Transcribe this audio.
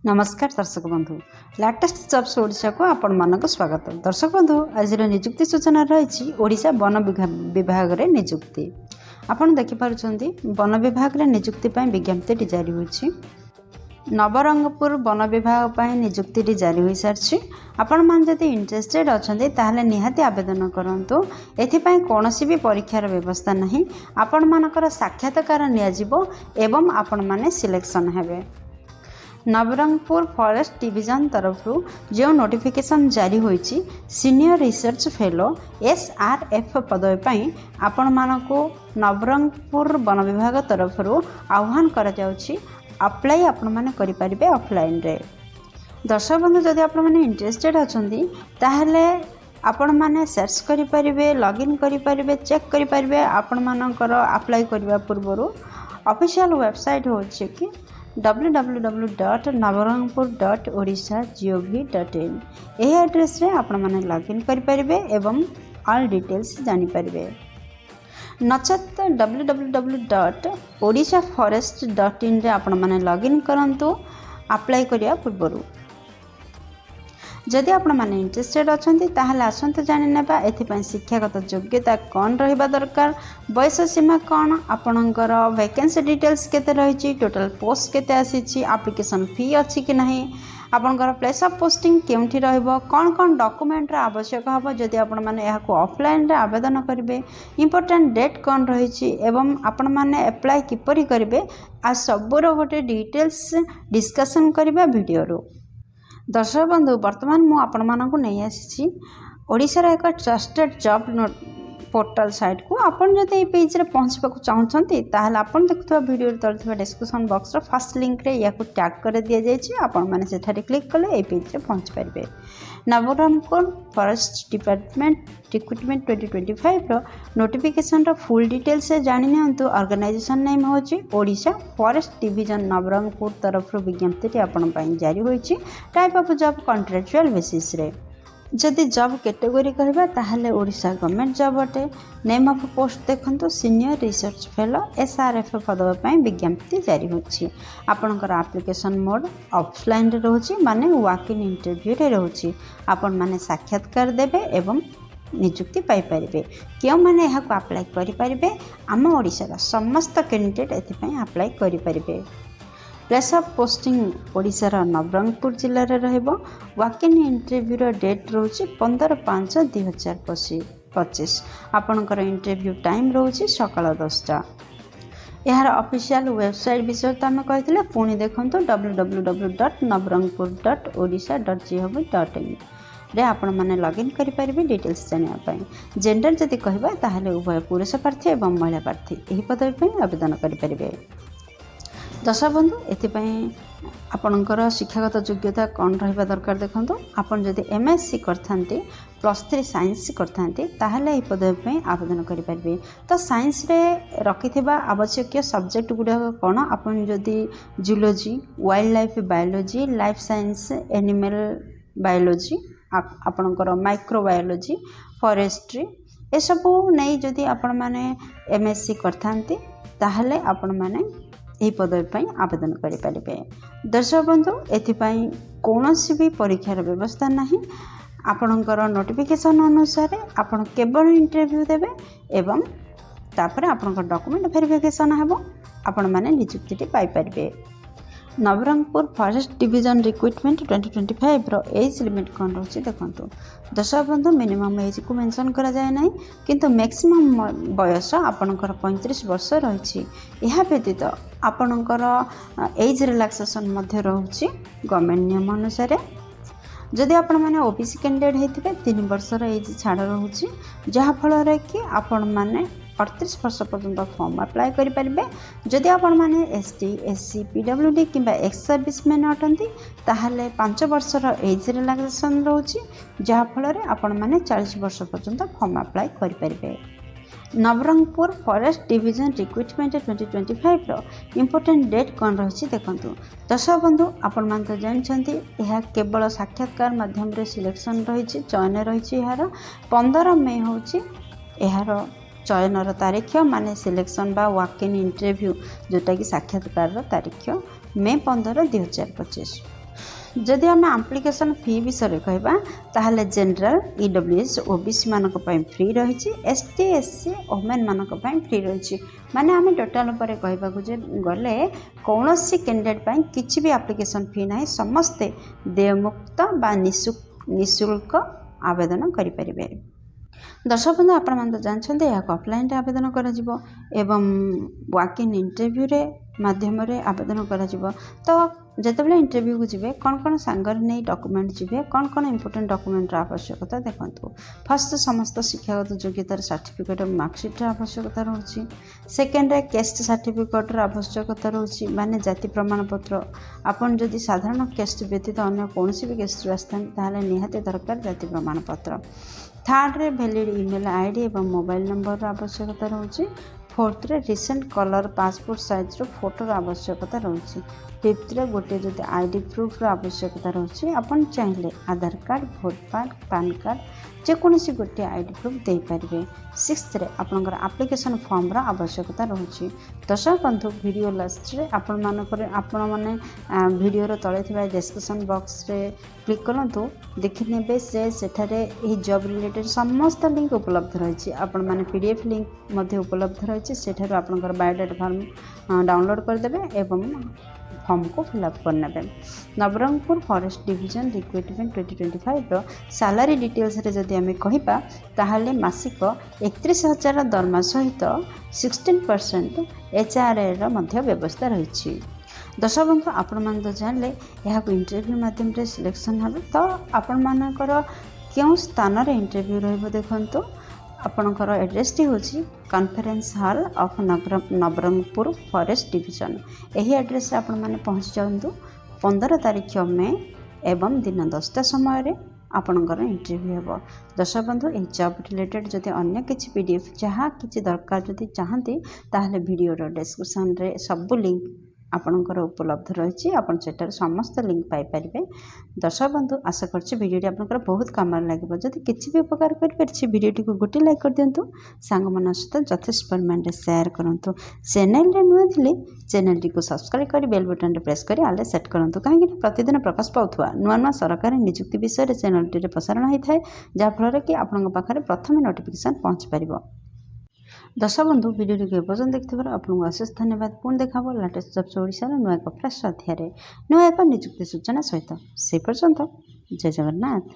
नमस्कार दर्शक बंधु लाटेस्ट जब्स ओडिशा को आपण मानक स्वागत। दर्शक बंधु आज निजुक्ति सूचना रही ओडिशा वन विभाग रे निजुक्ति आपण देखि पारुछंती वन विभाग रे निजुक्ति पय विज्ञप्ति जारी होछि। नवरंगपुर वन विभाग पय निजुक्ति जारी होई सारछि। आपण मान जदि इंटरेस्टेड अछंती ताहले निहाती आवेदन करंतु। एथि पय कोनोसी भी परीक्षार व्यवस्था नहीं। आपण मानकर साक्षात्कार नियाजिबो एवं आपण माने सिलेक्शन हेबे। नवरंगपुर फॉरेस्ट डिवीजन तरफ जो नोटिफिकेशन जारी होईची सीनियर रिसर्च फेलो SRF पदवी पई आपण मानको नवरंगपुर वन विभाग तरफ आह्वान करा जाउची। अप्लाई आपण माने करि परिबे ऑफलाइन रे। दर्शक बंधु जदि आपण माने इंटरेस्टेड अछंती ताहले आपण माने सर्च करि परिबे, लॉगिन करि परिबे, चेक करि परिबे। आपण मानकर अप्लाई करबा पूर्वरु ऑफिशियल वेबसाइट होची कि www.nabarangpur.odisha.gov.in यह एड्रेस रे आपण माने लॉगिन करि परिबे एवं ऑल डिटेल्स जानि परिबे। नचेत www.odishaforest.in रे आपण माने लॉगिन करंतु अप्लाई करिया पूर्वरु। जदि आपण माने इंटरेस्टेड अछंती ताहले आसंतु जानि नेबा। एथिपय शिक्षागत योग्यता कोन रहिबा दरकार, बयस सीमा कोन, आपणकर वैकेंसी डिटेल्स केते रहिछि, टोटल पोस्ट केते आसीछि, एप्लिकेशन फी अछि कि नहीं, आपणकर प्लेस ऑफ पोस्टिंग केउंठी रहइबो, कोन कोन डॉक्यूमेंट रा आवश्यक हबो जदि आपण माने एहाको ऑफलाइन रे आवेदन करिवे, इंपोर्टेंट डेट कोन रहिछि एवं आपण माने अप्लाई किपरि करिवे आ सबरो गोटे डिटेल्स डिस्कशन करिबा वीडियो रो। दर्शक बंधु वर्तमान मु आपण मानकु नहीं आसी ओडिशा रा एक ट्रस्टेड जॉब पोर्टल साइट को। आपण जदि ए पेज रे पहुंचबा को चाहउछंती ताहले आपण देखुवा वीडियो रे तल थिबा description box row first link रे याको टैग कर दिया जायछि। आपण माने सेठारे क्लिक कले ए पेज रे पहुंच परिबे। नवरंगपुर फॉरेस्ट डिपार्टमेंट रिक्रूटमेंट 2025 रो नोटिफिकेशन रो फुल डिटेल्स से जानि नियंतु। ऑर्गेनाइजेशन नेम होछि ओडिशा फॉरेस्ट डिवीजन नवरंगपुर तरफ रो विज्ञप्ति आपण पई जारी होइछि। Type of job contractual basis रे। जदि जॉब कैटेगरी कहबा ताहले ओडिशा गवर्नमेंट जॉब अटे। नेम ऑफ पोस्ट देखंतु सीनियर रिसर्च फेलो SRF पदवी पई विज्ञप्ति जारी होछि। आपनकर एप्लिकेशन मोड ऑफलाइन रे रहउछि माने वॉक इन इंटरव्यू रे रहउछि। आपण माने साक्षात्कार देबे एवं नियुक्ति पाई परिबे। क्यों माने एहा को अप्लाई करि परिबे, आम ओडिशा रा समस्त कैंडिडेट एथि पई अप्लाई करि परिबे। प्लेस ऑफ पोस्टिंग ओडिशा रा नवरंगपुर जिल्ला रे रहइबो। वॉक इन इंटरव्यू रो डेट रहउछि 15/5/2025। आपनकर इंटरव्यू टाइम रहउछि सकाळ 10टा। यार ऑफिशियल वेबसाइट विषय तो आम कही पुणी देखो www.nabarangpur.odisha.gov.in रे आपण माने लॉगिन करि परिबे डिटेल्स जानिया पई। जेंडर जदि कहबा ताहले उभय पुरुष प्रार्थी एवं महिला प्रार्थी एही पदवी पई आवेदन करि परिबे। दर्शक बंधु एथिपई आपणकर शिक्षागत योग्यता कौन रहिबा दरकार देखंतु। आपण जदि MSc करथांती +3 साइंस करथांती ताहले एही पदवी पई आवेदन करि परिबे। तो साइंस रे रखिथिबा आवश्यक सब्जेक्ट गुडा कोन, आपण जदि zoology, wild life biology, life science, animal biology, आपणकर माइक्रोबायोलॉजी, फॉरेस्ट्री ए सब नहीं जदि आपण माने MSc करथांती ताहले आपण माने यही पदवी पई आवेदन करि परिबे। दर्शक बंधु एथिपई कोनोसी भी परीक्षार व्यवस्था नहीं। आपणकर नोटिफिकेशन अनुसार आपण केवल इंटरव्यू देबे एवं तापर आपणकर डॉक्यूमेंट वेरिफिकेशन हेबो। आपण माने नियुक्ति पाई परिबे। नवरंगपुर फॉरेस्ट डिवीजन रिक्रूटमेंट 2025 रो एज लिमिट कोन रहछि देखंतु। दर्शक बंधु मिनिमम एज को मेंशन करा जाय नै, किंतु मैक्सिमम बयस आपनकर 35 वर्ष रहिछि। एहा व्यतीत आपनकर एज रिलैक्सेशन मध्य रहछि गवर्नमेंट नियम अनुसार। जदि आपण माने ओबीसी कैंडिडेट हेतिबे 3 वर्षर एज छाड़ रहछि, जहा फल रे कि आपण माने 38 वर्ष पर्यंत फॉर्म अप्लाई करि परिबे। जदि आपण माने ST, SC, PWD किंबा एक्स सर्विसमैन अटंती ताहले 5 वर्षर एज रिलैक्सेशन रहछि, जहा फल रे आपण माने 40 वर्ष पर्यंत फॉर्म अप्लाई करि परिबे। नवरंगपुर फॉरेस्ट डिवीजन रिक्रूटमेंट 2025 रो इंपोर्टेंट डेट कौन रही देखंतु। दर्शक बंधु आपण मान तो जानछंती यह केवल साक्षात्कार माध्यम रे सिलेक्शन रही, चयन रही। यार 15 मई होछि यार चयनर तारीख माने सिलेक्शन बा वॉक इन इंटरव्यू जोटा कि साक्षात्कार तारीख May 15, 2025। जदि आम आप्लिकेसन फी विषय कहबा ताहले जनरल ईडब्ल्यूएस ओबीसी मानक पई फ्री रही एसटी एससी ओमेन मानक पई फ्री रही माने आम टोटाल उपर कहबाकू जे गले कौनसी कैंडिडेट पई किछि भी एप्लिकेशन फी नाही समस्ते देयमुक्त बा निःशुल्क आवेदन करि परिबे। दर्शक बंधु आपण मन जानते हैं ऑफलाइन आवेदन करा एवं वॉक इन इंटरव्यू रे माध्यम रे आवेदन करा तो जितेबाला इंटरव्यू को जीवे कौन कौन सांगर नहीं डॉक्यूमेंट जीवे कौन कौन इंपोर्टेंट डॉक्यूमेंट आवश्यकता देखंतु। फर्स्ट समस्त शिक्षागत योग्यतार सर्टिफिकेट मार्कशीट आवश्यकता रही। सेकेंड कैस्ट सर्टिफिकेट आवश्यकता रही माने जाति प्रमाण पत्र आपन जदि साधारण कैस्ट व्यतीत अन्य कौन भी कैस्ट आसता निहाती दरकार जाति प्रमाण पत्र। थर्ड रे वैलिड ईमेल आईडी एवं मोबाइल नंबर आवश्यकता रही। फोर्थ रे रिसेंट कलर पासपोर्ट साइज रो फोटो आवश्यकता रही। फिफ्थ रे गोटे जदि आईडी प्रूफ आवश्यकता रही आपन चाहिए Aadhaar card vote card PAN card जेकोसी गोटे आईडी प्रूफ दे पारे। सिक्स्थ रे आपनकर एप्लिकेशन फॉर्म रा आवश्यकता रही। दर्शक बंधु वीडियो लास्ट रे आपण माने वीडियो रो तळे थिबा डिस्क्रिप्शन बॉक्स रे क्लिक करंतु देखि नेबे से सेठारे एही जॉब रिलेटेड समस्त लिंक उपलब्ध रही। आपण माने पीडीएफ लिंक मध्ये उपलब्ध रही सेठारो आपनकर बायोडाटा फॉर्म डाउनलोड कर देबे एवं फॉर्म को फिलअप करने। नवरंगपुर फॉरेस्ट डिवीजन रिक्रुटमेंट 2025 रो सैलरी डिटेल्स रे जदि आमे कहिबा ताहाले मासिक 31,000 दरमा सहित 16% एचआरए रो मध्य व्यवस्था रही। दर्शक बंधु आपण मान तो जानले यहाँ इंटरव्यू माध्यम रे सिलेक्शन हे तो आपण मानकर क्यों स्थान रे इंटरव्यू रहबो देखंतु। आपणकर एड्रेस टी होची conference hall of Nabarangpur forest division. यही एड्रेस रे आपण माने पहुँच जातु 15 तारीख मई एवं दिन 10टा समय आपणकर इंटरव्यू हेबो। दर्शक बंधु यह जॉब रिलेटेड जदि अन्य किसी पीडीएफ जहाँ किसी दरकार जदि चाहती ताहले वीडियो डिस्क्रिप्शन रे सब लिंक आपणकर उपलब्ध रही आपन सेटार समस्त लिंक पाई परिबे। दर्शक बंधु आशा करछि वीडियोटी आपनकर बहुत काम लागिबो। जदि किछि भी उपकार करि परछि वीडियोटी को गोटे लाइक कर दियंतु सांग मन सहित यथेष्ट परिमाण रे शेयर करंतु। चैनल रे नुआ थिले चैनल टी को सब्सक्राइब करी बेल बटन रे प्रेस करी आले सेट करंतु काहे कि प्रतिदिन प्रकाश पाउथुवा नुआ नुआ सरकारी नियुक्ति विषय रे चैनल टी रे प्रसारण होई थाए जा फल रे कि आपनक पाखरे प्रथम नोटिफिकेशन पहुंच परिबो। दर्शक बंधु वीडियो को एपर्यंत देखिथिबार आपनको अशेष धन्यवाद। पुणी देखा लेटेस्ट जॉब्स ओडिशार नुआ एक फ्रेश अध्याय नुआ एक नियुक्ति सूचना सहित से पर्यंत जय जगन्नाथ।